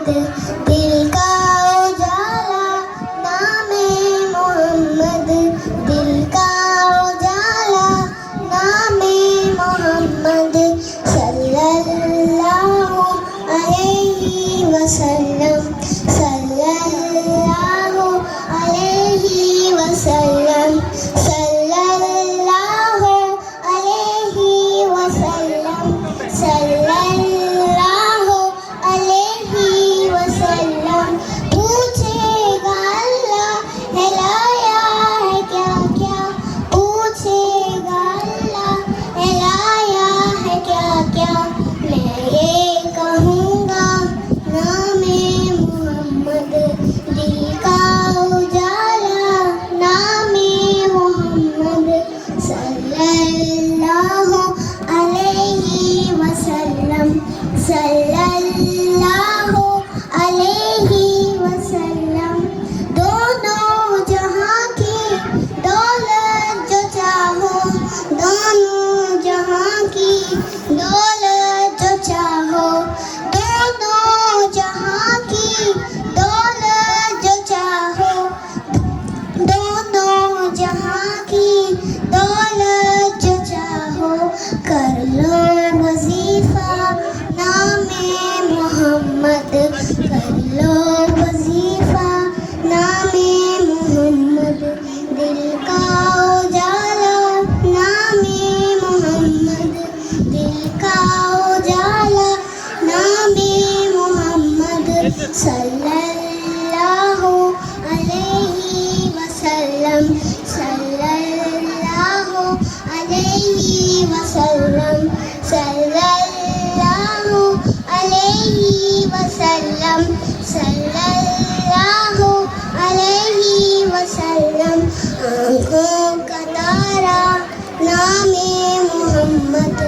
दिल का उजाला नामे मोहम्मद, दिल का उजाला नामे मोहम्मद सल्लल्लाहु अलैहि वसल्लम, सल्लल्लाहु अलैहि वसल्लम, सल्लल्लाहु अलैहि वसल्लम, सल्लल्लाहु अलैहि वसल्लम। पूछेगा अल्लाह है लाया है क्या क्या, पूछेगा अल्लाह है लाया है क्या क्या। मैं ये कहूँगा नामे मोहम्मद, दिल का उजाला नामे मोहम्मद सल्लल्लाहु अलैहि वसल्लम, सल्लल्लाहु अलैहि वसल्लम। दोनों जहां की दौलत जो चाहो, दोनों जहां की दौलत जो चाहो, दोनों जहां की दौलत जो चाहो, दोनों जहां की दौलत जो चाहो। कर लो वजीफा नामे मोहम्मद, कर लो वजीफा नामे मोहम्मद, दिल का उजाला नामे मोहम्मद, दिल का उजाला नामे मोहम्मद सल्लल्लाहु अलैहि वसल्लम, सल्लल्लाहु अलैहि वसल्लम, सल्लल्लाहु अलैहि वसल्लम, सल्लल्लाहु अलैहि वसल्लम। आँखों का तारा नामे मोहम्मद,